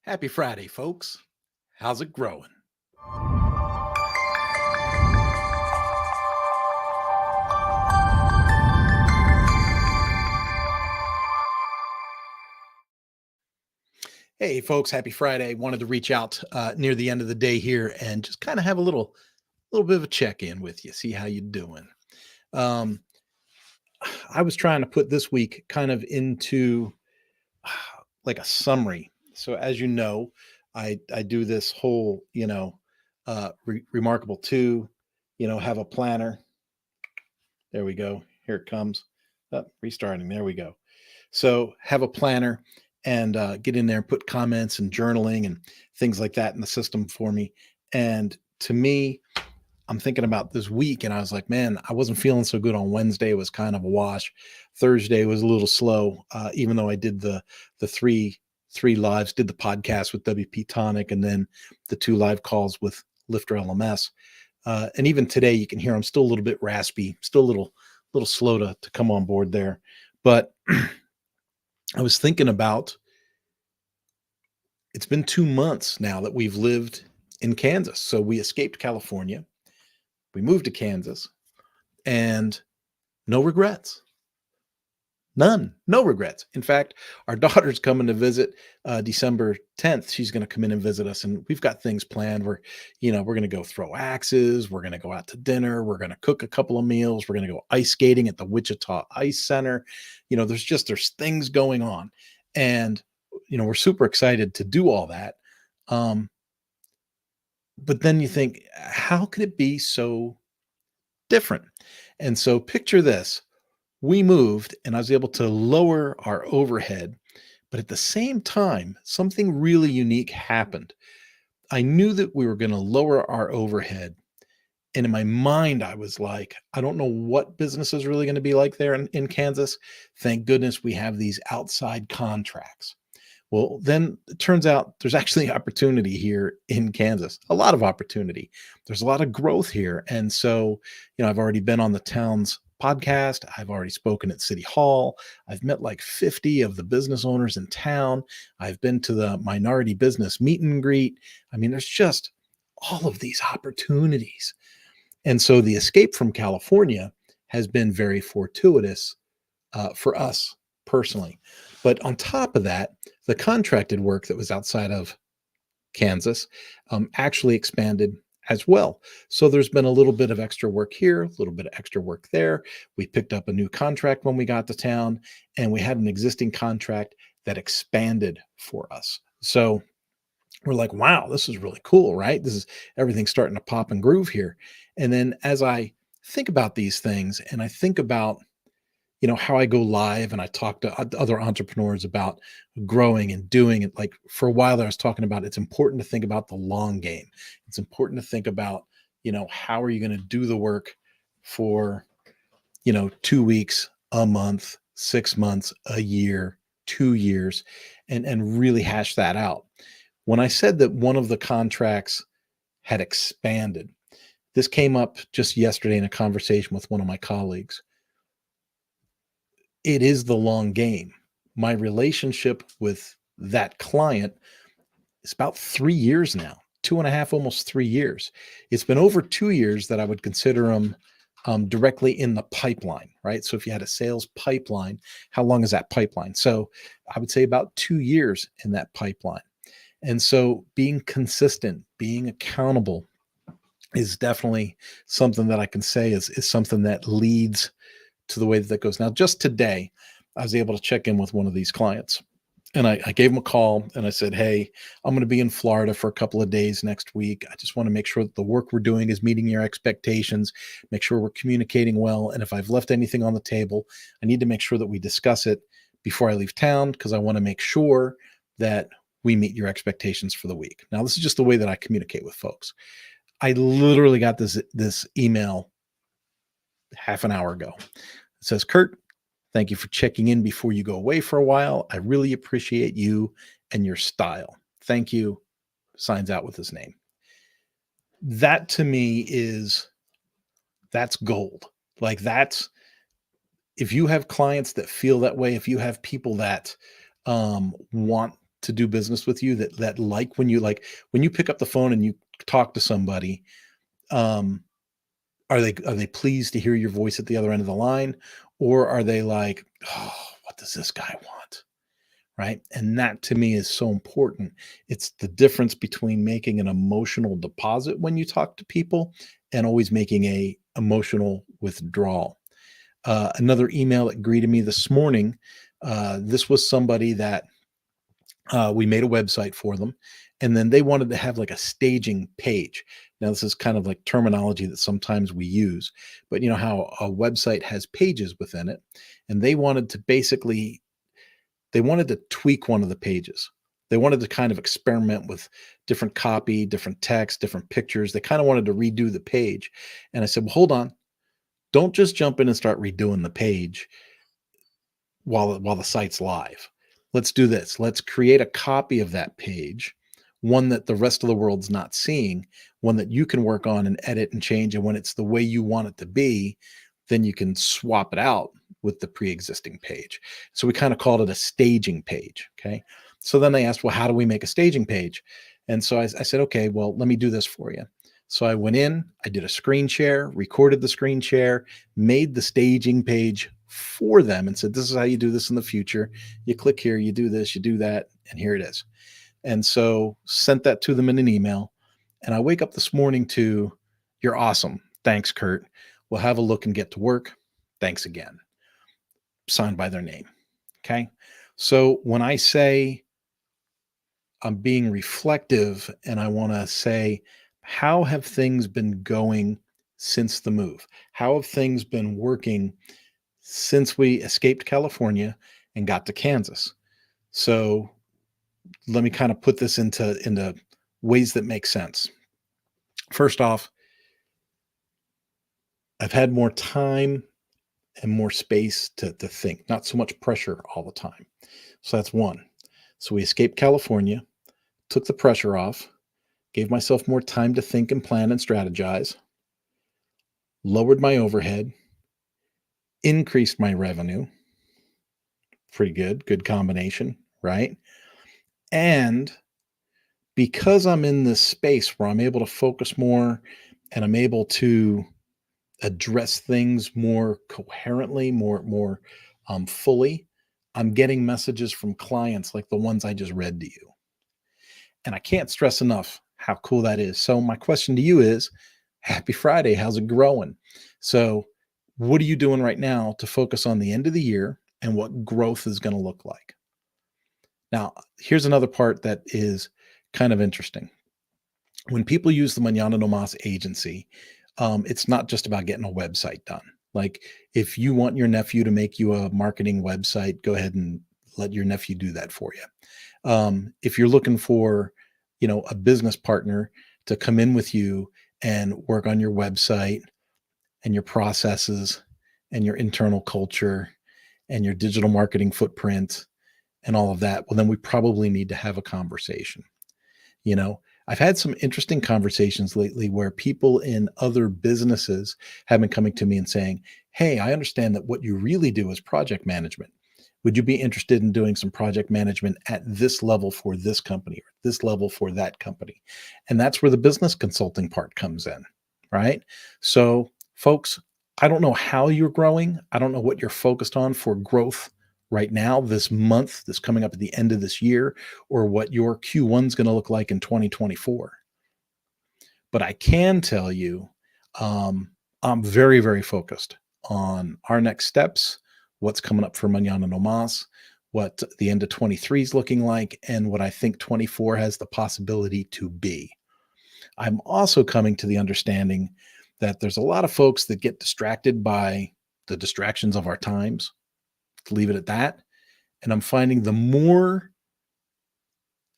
Happy Friday, folks. How's it growing? Hey, folks. Happy Friday. Wanted to reach out near the end of the day here and just kind of have a little bit of a check in with you, see how you doing. Um, I was trying to put this week kind of into like a summary. So, as you know, I do this whole remarkable two, have a planner. There we go. Here it comes. Restarting. There we go. So have a planner and get in there and put comments and journaling and things like that in the system for me. And to me, I'm thinking about this week and I was like, man, I wasn't feeling so good on Wednesday. It was kind of a wash. Thursday was a little slow, even though I did the three lives, did the podcast with WP Tonic and then the two live calls with Lifter LMS. And even today, you can hear I'm still a little bit raspy, still a little slow to come on board there. But I was thinking about it's been 2 months now that we've lived in Kansas. So we escaped California, we moved to Kansas, and no regrets. None, no regrets. In fact, our daughter's coming to visit December 10th. She's going to come in and visit us, and we've got things planned. We're going to go throw axes. We're going to go out to dinner. We're going to cook a couple of meals. We're going to go ice skating at the Wichita Ice Center. There's things going on, and we're super excited to do all that. But then you think, how could it be so different? And so picture this: we moved and I was able to lower our overhead. But at the same time, something really unique happened. I knew that we were going to lower our overhead. And in my mind, I was like, I don't know what business is really going to be like there in Kansas. Thank goodness we have these outside contracts. Well, then it turns out there's actually opportunity here in Kansas, a lot of opportunity. There's a lot of growth here. And so, I've already been on the town's podcast. I've already spoken at City Hall. I've met like 50 of the business owners in town. I've been to the minority business meet and greet. I mean, there's just all of these opportunities. And so the escape from California has been very fortuitous for us personally. But on top of that, the contracted work that was outside of Kansas actually expanded as well. So there's been a little bit of extra work here, a little bit of extra work there. We picked up a new contract when we got to town, and we had an existing contract that expanded for us. So we're like, wow, this is really cool, right? This is everything starting to pop and groove here. And then as I think about these things and I think about how I go live and I talk to other entrepreneurs about growing and doing it. Like for a while there, I was talking about it's important to think about the long game. It's important to think about, how are you going to do the work for, 2 weeks, a month, 6 months, a year, 2 years, and really hash that out. When I said that one of the contracts had expanded, this came up just yesterday in a conversation with one of my colleagues. It is the long game. My relationship with that client is about 3 years now, 2.5, almost 3 years. It's been over 2 years that I would consider them directly in the pipeline, right? So if you had a sales pipeline, how long is that pipeline? So I would say about 2 years in that pipeline. And so being consistent, being accountable is definitely something that I can say is something that leads to the way that goes. Now, just today, I was able to check in with one of these clients and I gave him a call and I said, hey, I'm going to be in Florida for a couple of days next week. I just want to make sure that the work we're doing is meeting your expectations, make sure we're communicating well. And if I've left anything on the table, I need to make sure that we discuss it before I leave town because I want to make sure that we meet your expectations for the week. Now, this is just the way that I communicate with folks. I literally got this email half an hour ago. It says, Kurt, thank you for checking in before you go away for a while. I really appreciate you and your style. Thank you. Signs out with his name. That to me that's gold. Like if you have clients that feel that way, if you have people that want to do business with you that like when you pick up the phone and you talk to somebody, um, are they pleased to hear your voice at the other end of the line, or are they like, oh, what does this guy want? Right. And that to me is so important. It's the difference between making an emotional deposit when you talk to people and always making a emotional withdrawal. Another email that greeted me this morning. This was somebody that we made a website for them, and then they wanted to have like a staging page. Now, this is kind of like terminology that sometimes we use, but you know how a website has pages within it, and they wanted to tweak one of the pages. They wanted to kind of experiment with different copy, different text, different pictures. They kind of wanted to redo the page. And I said, well, hold on. Don't just jump in and start redoing the page while the site's live. Let's do this. Let's create a copy of that page, one that the rest of the world's not seeing, one that you can work on and edit and change. And when it's the way you want it to be, then you can swap it out with the pre-existing page. So we kind of called it a staging page. Okay. So then they asked, well, how do we make a staging page? And so I said, okay, well, let me do this for you. So I went in, I did a screen share, recorded the screen share, made the staging page for them and said, this is how you do this in the future. You click here, you do this, you do that, and here it is. And so sent that to them in an email. And I wake up this morning to, you're awesome. Thanks, Kurt. We'll have a look and get to work. Thanks again. Signed by their name. Okay. So when I say I'm being reflective and I want to say, how have things been going since the move? How have things been working since we escaped California and got to Kansas? So let me kind of put this into ways that make sense. First off, I've had more time and more space to think, not so much pressure all the time. So that's one. So we escaped California, took the pressure off, gave myself more time to think and plan and strategize, lowered my overhead, increased my revenue. Pretty good combination, right? And because I'm in this space where I'm able to focus more and I'm able to address things more coherently, more fully, I'm getting messages from clients like the ones I just read to you. And I can't stress enough how cool that is. So my question to you is, happy Friday. How's it growing? So what are you doing right now to focus on the end of the year and what growth is going to look like? Now, here's another part that is kind of interesting. When people use the Mañana No Mas agency, it's not just about getting a website done. Like if you want your nephew to make you a marketing website, go ahead and let your nephew do that for you. If you're looking for, a business partner to come in with you and work on your website and your processes and your internal culture and your digital marketing footprint and all of that, well, then we probably need to have a conversation. You know, I've had some interesting conversations lately where people in other businesses have been coming to me and saying, hey, I understand that what you really do is project management. Would you be interested in doing some project management at this level for this company or this level for that company? And that's where the business consulting part comes in, right? So, folks, I don't know how you're growing. I don't know what you're focused on for growth right now, this month, this coming up at the end of this year, or what your Q1 is going to look like in 2024. But I can tell you, I'm very, very focused on our next steps, what's coming up for Mañana No Mas, what the end of 23 is looking like, and what I think 24 has the possibility to be. I'm also coming to the understanding that there's a lot of folks that get distracted by the distractions of our times. Leave it at that. And I'm finding the more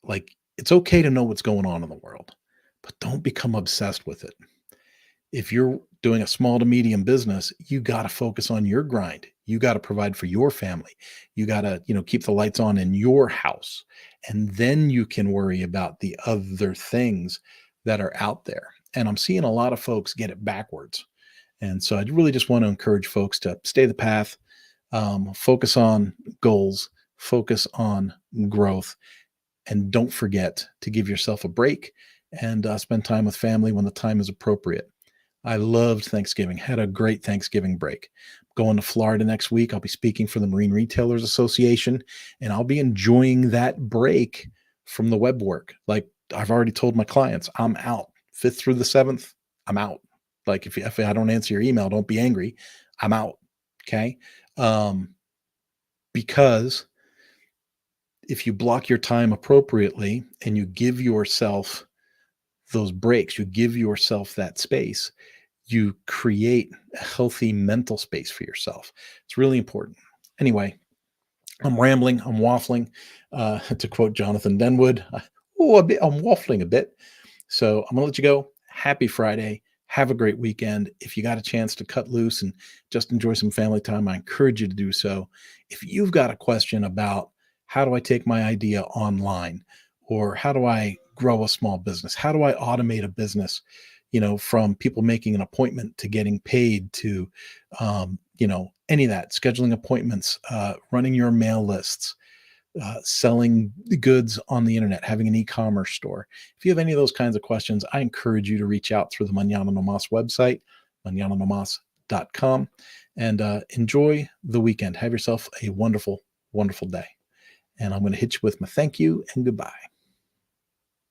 like it's okay to know what's going on in the world, but don't become obsessed with it. If you're doing a small to medium business, you got to focus on your grind. You got to provide for your family. You got to, keep the lights on in your house. And then you can worry about the other things that are out there. And I'm seeing a lot of folks get it backwards. And so I really just want to encourage folks to stay the path, focus on goals, focus on growth, And don't forget to give yourself a break and spend time with family when the time is appropriate. I loved Thanksgiving, had a great Thanksgiving break. Going to Florida next week. I'll be speaking for the Marine Retailers Association, and I'll be enjoying that break from the web work. Like I've already told my clients, I'm out 5th through the 7th. I'm out. Like if I don't answer your email, don't be angry. I'm out. Okay. Um, because if you block your time appropriately and you give yourself those breaks, you give yourself that space, you create a healthy mental space for yourself. It's really important. Anyway, I'm rambling, I'm waffling. To quote Jonathan Denwood, I'm waffling a bit. So I'm going to let you go. Happy Friday. Have a great weekend. If you got a chance to cut loose and just enjoy some family time, I encourage you to do so. If you've got a question about how do I take my idea online, or how do I grow a small business? How do I automate a business? From people making an appointment to getting paid to, any of that, scheduling appointments, running your mail lists, selling goods on the internet, having an e-commerce store. If you have any of those kinds of questions, I encourage you to reach out through the Manana Nomás website, manananomas.com, and enjoy the weekend. Have yourself a wonderful, wonderful day. And I'm going to hit you with my thank you and goodbye.